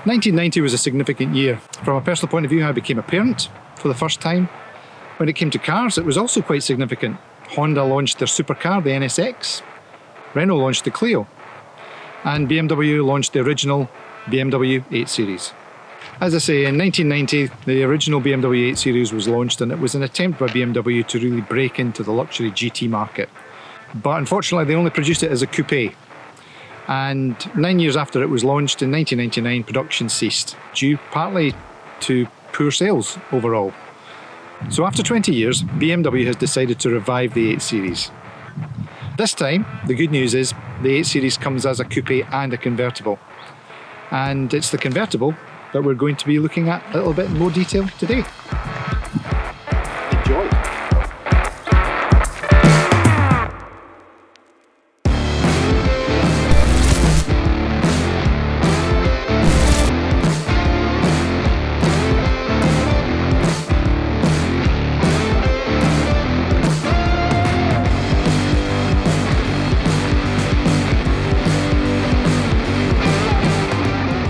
1990 was a significant year. From a personal point of view, I became a parent for the first time. When it came to cars, it was also quite significant. Honda launched their supercar, the NSX. Renault launched the Clio. And BMW launched the original BMW 8 Series. As I say, in 1990, the original BMW 8 Series was launched, and it was an attempt by BMW to really break into the luxury GT market. But unfortunately, they only produced it as a coupe. And 9 years after it was launched in 1999, production ceased, due partly to poor sales overall. So after 20 years, BMW has decided to revive the 8 Series. This time, the good news is the 8 Series comes as a coupe and a convertible. And it's the convertible that we're going to be looking at a little bit in more detail today. Enjoy!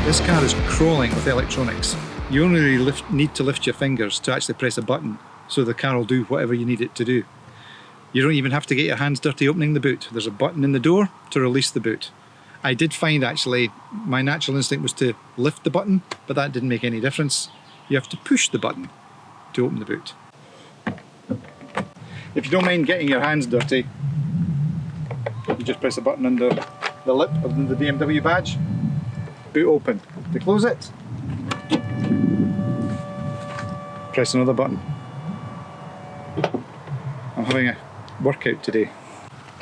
This car is crawling with electronics. You only really need to lift your fingers to actually press a button, so the car will do whatever you need it to do. You don't even have to get your hands dirty opening the boot. There's a button in the door to release the boot. I did find actually my natural instinct was to lift the button, but that didn't make any difference. You have to push the button to open the boot. If you don't mind getting your hands dirty, you just press a button under the lip of the BMW badge. Boot open. To close it, press another button. I'm having a workout today.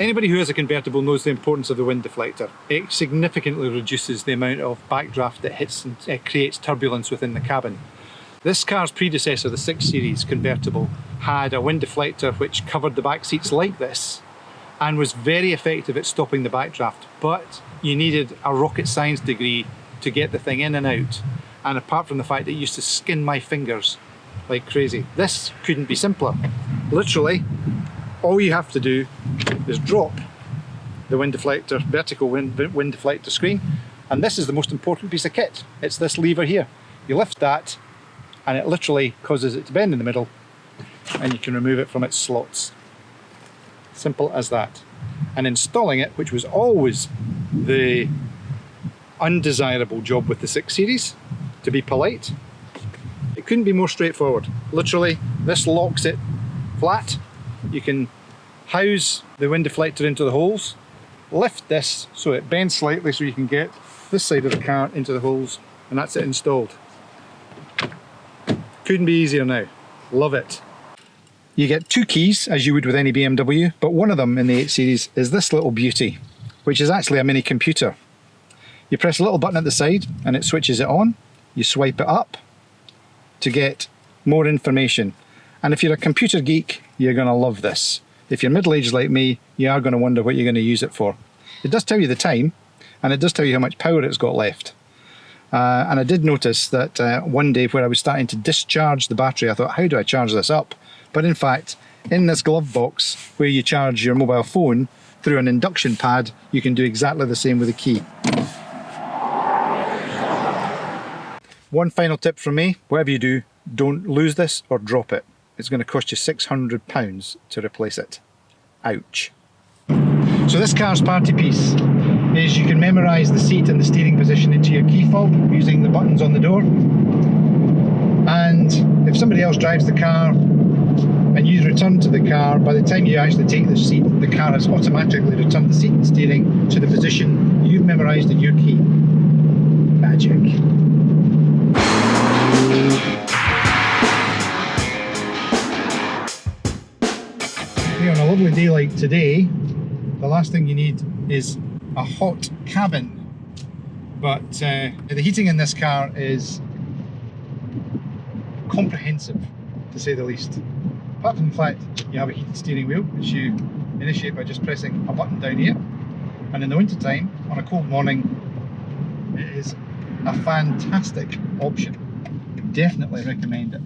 Anybody who has a convertible knows the importance of the wind deflector. It significantly reduces the amount of backdraft that hits and creates turbulence within the cabin. This car's predecessor, the 6 Series convertible, had a wind deflector which covered the back seats like this and was very effective at stopping the backdraft, but you needed a rocket science degree to get the thing in and out, and apart from the fact that it used to skin my fingers like crazy, this couldn't be simpler. Literally, all you have to do is drop the wind deflector, vertical wind deflector screen, and this is the most important piece of kit. It's this lever here. You lift that and it literally causes it to bend in the middle, and you can remove it from its slots. Simple as that. And installing it, which was always the undesirable job with the 6 Series, to be polite, it couldn't be more straightforward. Literally, this locks it flat. You can house the wind deflector into the holes, lift this so it bends slightly so you can get this side of the car into the holes, and that's it installed. Couldn't be easier now. Love it. You get 2 keys, as you would with any BMW, but one of them in the 8 Series is this little beauty, which is actually a mini computer. You press a little button at the side and it switches it on. You swipe it up to get more information. And if you're a computer geek, you're going to love this. If you're middle-aged like me, you are going to wonder what you're going to use it for. It does tell you the time, and it does tell you how much power it's got left. And I did notice that one day where I was starting to discharge the battery, I thought, how do I charge this up? But in fact, in this glove box where you charge your mobile phone through an induction pad, you can do exactly the same with a key. One final tip from me, whatever you do, don't lose this or drop it. It's going to cost you £600 to replace it. Ouch. So this car's party piece is you can memorise the seat and the steering position into your key fob using the buttons on the door. And if somebody else drives the car and you return to the car, by the time you actually take the seat, the car has automatically returned the seat and steering to the position you've memorised in your key. Magic. On a lovely day like today, the last thing you need is a hot cabin, but the heating in this car is comprehensive, to say the least. Apart from the fact you have a heated steering wheel, which you initiate by just pressing a button down here, and in the winter time, on a cold morning, it is a fantastic option. Definitely recommend it.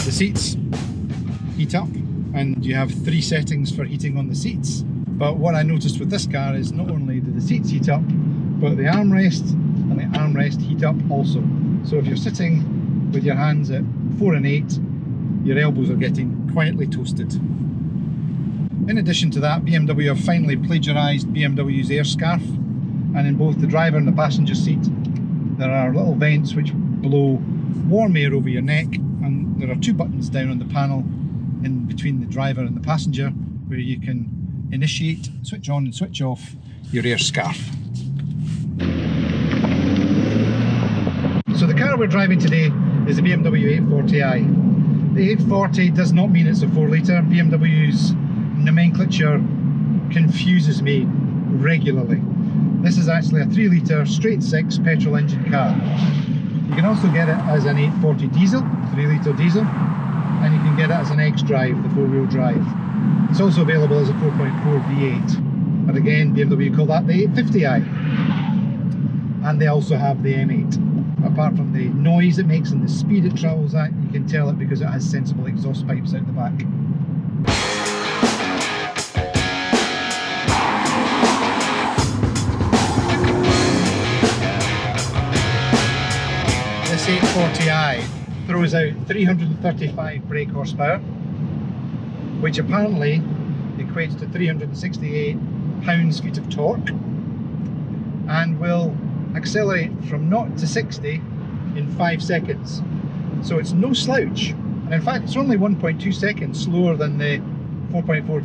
The seats heat up and you have 3 settings for heating on the seats. But what I noticed with this car is not only do the seats heat up, but the armrest and the armrest heat up also. So if you're sitting with your hands at 4 and 8, your elbows are getting quietly toasted. In addition to that, BMW have finally plagiarised BMW's air scarf, and in both the driver and the passenger seat there are little vents which blow warm air over your neck, and there are 2 buttons down on the panel in between the driver and the passenger where you can initiate, switch on and switch off your air scarf. So the car we're driving today is the BMW 840i. The 840 does not mean it's a 4 litre. BMW's nomenclature confuses me regularly. This is actually a 3 litre straight 6 petrol engine car. You can also get it as an 840 diesel, 3 litre diesel, and you can get it as an X-Drive, the 4-wheel drive. It's also available as a 4.4 V8, but again BMW call that the 850i. And they also have the M8. Apart from the noise it makes and the speed it travels at, you can tell it because it has sensible exhaust pipes out the back. This 840i throws out 335 brake horsepower, which apparently equates to 368 pounds-feet of torque, and will accelerate from 0 to 60 in 5 seconds. So it's no slouch, and in fact it's only 1.2 seconds slower than the 4.4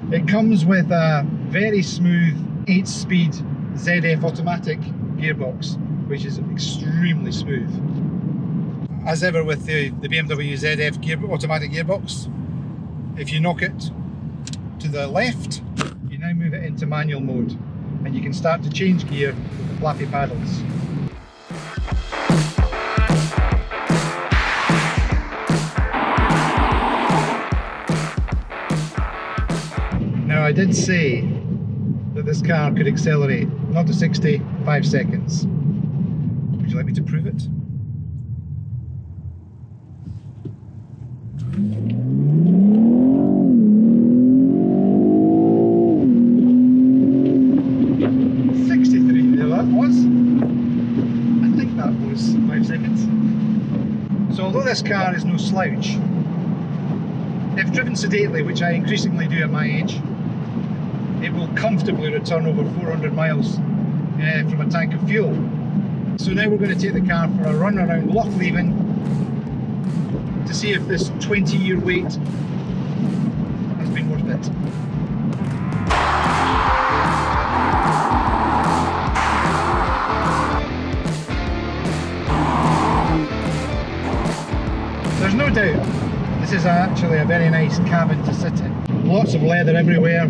V8. It comes with a very smooth 8-speed ZF automatic gearbox, which is extremely smooth. As ever with the BMW ZF automatic gearbox, if you knock it to the left, you now move it into manual mode, and you can start to change gear with the flappy paddles. Now I did say that this car could accelerate 0 to 60 5 seconds. Would you like me to prove it? I think that was 5 seconds. So although this car is no slouch, if driven sedately, which I increasingly do at my age, it will comfortably return over 400 miles from a tank of fuel. So now we're going to take the car for a run around Loch Leven to see if this 20-year wait has been worth it. There's no doubt this is actually a very nice cabin to sit in. Lots of leather everywhere,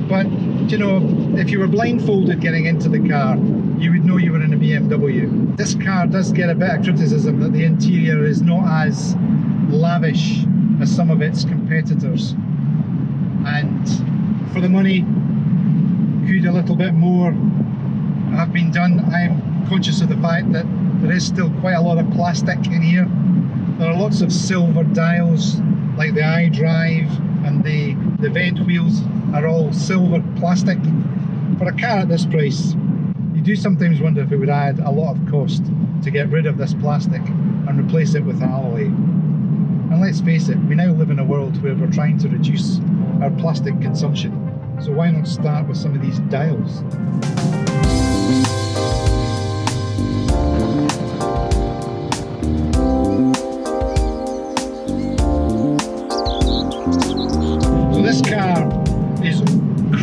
but you know, if you were blindfolded getting into the car, you would know you were in a BMW. This car does get a bit of criticism that the interior is not as lavish as some of its competitors, and for the money, could a little bit more have been done. I'm conscious of the fact that there is still quite a lot of plastic in here. There are lots of silver dials, like the iDrive, and the vent wheels are all silver plastic. For a car at this price, you do sometimes wonder if it would add a lot of cost to get rid of this plastic and replace it with alloy. And let's face it, we now live in a world where we're trying to reduce our plastic consumption. So why not start with some of these dials? This car is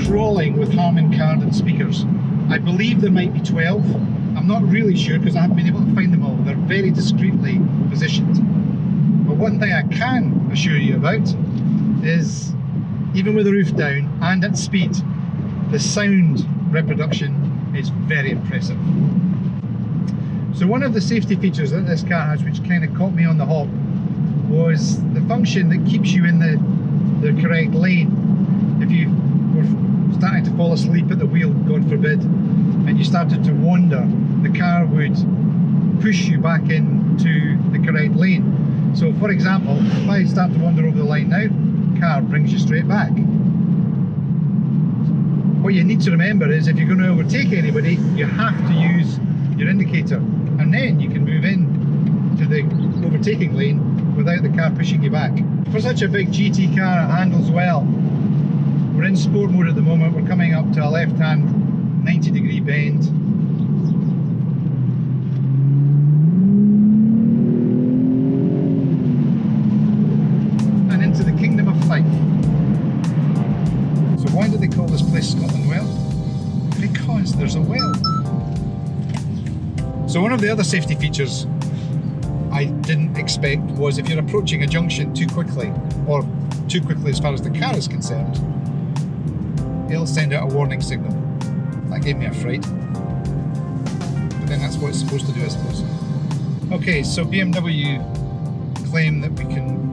crawling with Harman Kardon speakers. I believe there might be 12. I'm not really sure because I haven't been able to find them all. They're very discreetly positioned. But one thing I can assure you about is, even with the roof down and at speed, the sound reproduction is very impressive. So one of the safety features that this car has, which kind of caught me on the hop, was the function that keeps you in the correct lane. If you were starting to fall asleep at the wheel, God forbid, and you started to wander, the car would push you back into the correct lane. So for example, if I start to wander over the line now, car brings you straight back. What you need to remember is if you're going to overtake anybody, you have to use your indicator, and then you can move in to the overtaking lane without the car pushing you back. For such a big GT car, it handles well. We're in sport mode at the moment. We're coming up to a left-hand 90-degree bend. And into the Kingdom of Fife. So why do they call this place Scotland Well? Because there's a well. So one of the other safety features I didn't expect was if you're approaching a junction too quickly, or too quickly as far as the car is concerned, it'll send out a warning signal. That gave me a fright. But then that's what it's supposed to do, I suppose. Okay, so BMW claim that we can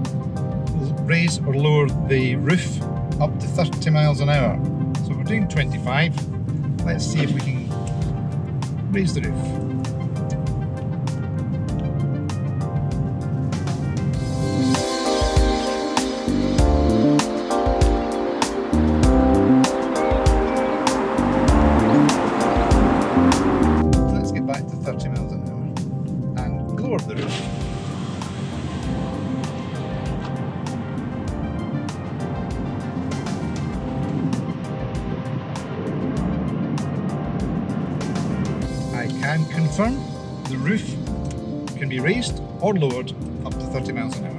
raise or lower the roof up to 30 miles an hour. So we're doing 25. Let's see if we can raise the roof. Let's get back to 30 miles an hour and lower the roof. I can confirm the roof can be raised or lowered up to 30 miles an hour.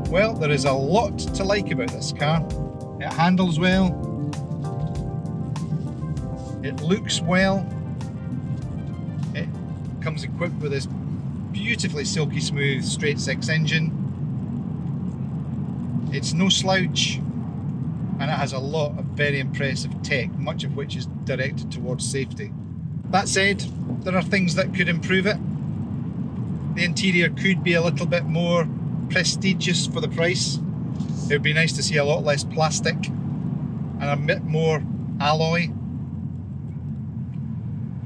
Well, there is a lot to like about this car. It handles well, it looks well, it comes equipped with this beautifully silky smooth straight six engine. It's no slouch, and it has a lot of very impressive tech, much of which is directed towards safety. That said, there are things that could improve it. The interior could be a little bit more prestigious for the price. It would be nice to see a lot less plastic and a bit more alloy.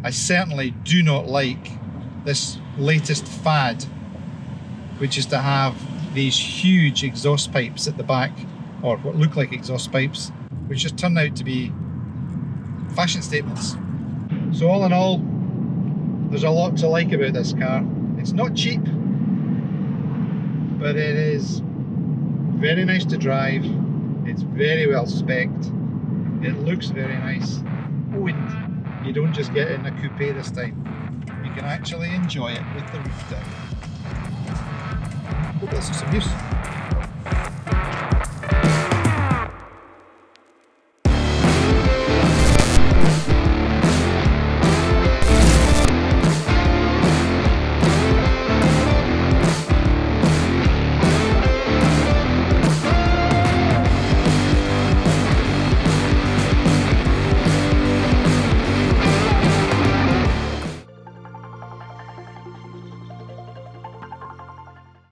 I certainly do not like this latest fad, which is to have these huge exhaust pipes at the back, or what look like exhaust pipes, which just turn out to be fashion statements. So all in all, there's a lot to like about this car. It's not cheap, but it is very nice to drive. It's very well spec'd. It looks very nice. Oh, and you don't just get in a coupe this time. You can actually enjoy it with the roof down. Hope that's of some use.